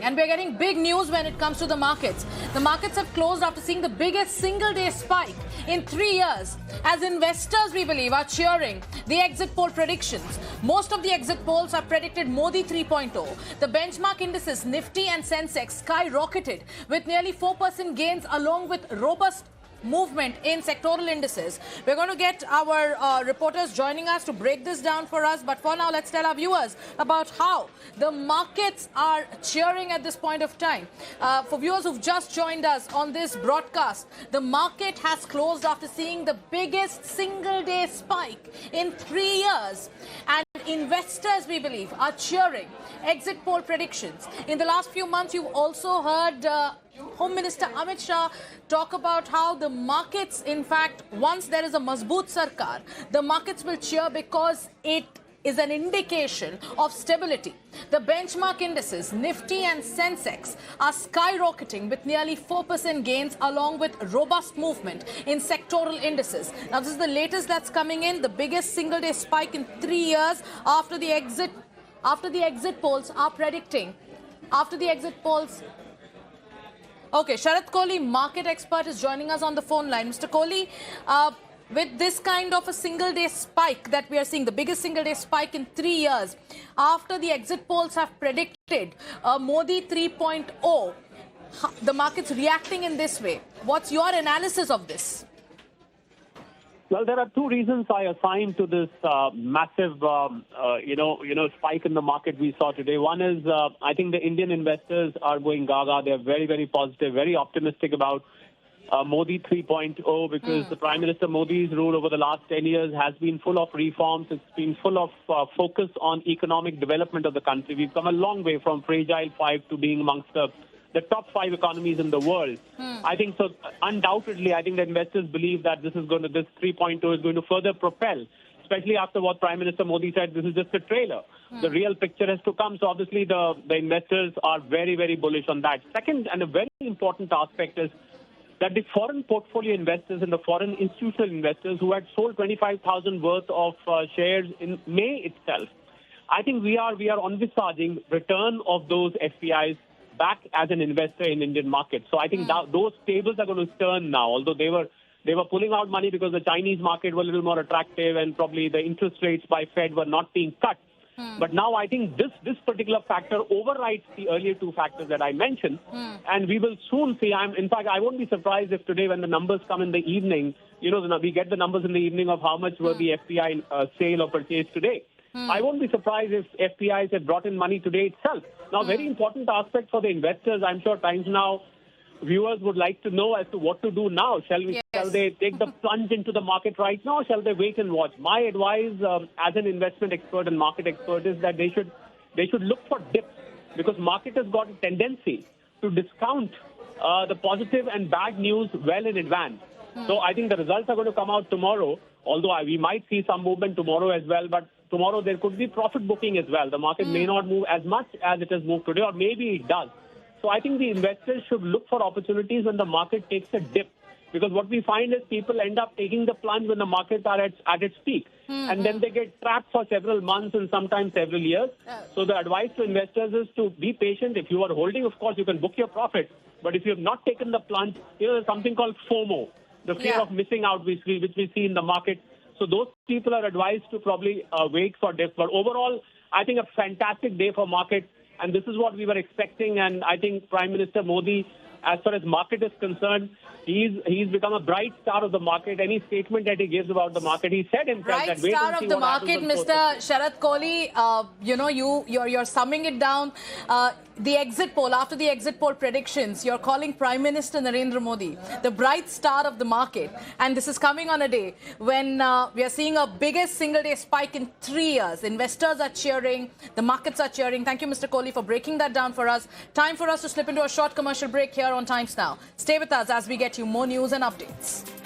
and we're getting big news when it comes to the markets. The markets have closed after seeing the biggest single-day spike in 3 years. As investors, we believe, are cheering the exit poll predictions. Most of the exit polls have predicted Modi 3.0. The benchmark indices Nifty and Sensex skyrocketed with nearly 4% gains along with robust movement in sectoral indices. We're going to get our reporters joining us to break this down for us. But for now, let's tell our viewers about how the markets are cheering at this point of time. For viewers who've just joined us on this broadcast, the market has closed after seeing the biggest single-day spike in 3 years. And investors, we believe, are cheering exit poll predictions. In the last few months, you've also heard Home Minister Amit Shah talk about how the markets, in fact, once there is a Mazboot Sarkar, the markets will cheer because it is an indication of stability. The benchmark indices, Nifty and Sensex, are skyrocketing with nearly 4% gains along with robust movement in sectoral indices. Now, this is the latest that's coming in, the biggest single-day spike in 3 years after the exit polls are predicting. Okay, Sharat Kohli, market expert, is joining us on the phone line. Mr. Kohli, with this kind of a single-day spike that we are seeing, the biggest single-day spike in 3 years, after the exit polls have predicted Modi 3.0, the market's reacting in this way. What's your analysis of this? Well, there are two reasons I assign to this massive, spike in the market we saw today. One is I think the Indian investors are going gaga. They're very, very positive, very optimistic about Modi 3.0 because the Prime Minister Modi's rule over the last 10 years has been full of reforms. It's been full of focus on economic development of the country. We've come a long way from fragile five to being amongst the top 5 economies in the world. I think so. Undoubtedly, I think the investors believe that this 3.0 is going to further propel, especially after what Prime Minister Modi said. This is just a trailer. The real picture has to come. So obviously, the investors are very, very bullish on that. Second, and a very important aspect is that the foreign portfolio investors and the foreign institutional investors who had sold 25,000 worth of shares in May itself, I think we are envisaging return of those FPIs back as an investor in Indian market. So I think those tables are going to turn now, although they were pulling out money because the Chinese market was a little more attractive and probably the interest rates by Fed were not being cut. But now I think this particular factor overrides the earlier two factors that I mentioned. And we will soon see. In fact, I won't be surprised if today when the numbers come in the evening, we get the numbers in the evening of how much were the FPI sale or purchase today. I won't be surprised if FPIs had brought in money today itself. Now, very important aspect for the investors. I'm sure Times Now viewers would like to know as to what to do now. Shall they take the plunge into the market right now, or shall they wait and watch? My advice as an investment expert and market expert is that they should look for dips because market has got a tendency to discount the positive and bad news well in advance. So I think the results are going to come out tomorrow, although we might see some movement tomorrow as well. But tomorrow there could be profit booking as well. The market may not move as much as it has moved today, or maybe it does. So I think the investors should look for opportunities when the market takes a dip. Because what we find is people end up taking the plunge when the markets are at its peak. And then they get trapped for several months and sometimes several years. So the advice to investors is to be patient. If you are holding, of course, you can book your profit. But if you have not taken the plunge, there's something called FOMO, the fear of missing out, which we see in the market. So those people are advised to probably wait for dips. But overall, I think a fantastic day for market. And this is what we were expecting. And I think Prime Minister Modi, as far as market is concerned, he's become a bright star of the market. Any statement that he gives about the market, he said himself that wait and see what happens. Bright star of the market, Mr. Sharat Kohli, you're summing it down. The exit poll, after the exit poll predictions, you're calling Prime Minister Narendra Modi the bright star of the market. And this is coming on a day when we are seeing a biggest single-day spike in 3 years. Investors are cheering. The markets are cheering. Thank you, Mr. Kohli, for breaking that down for us. Time for us to slip into a short commercial break here on Times Now. Stay with us as we get you more news and updates.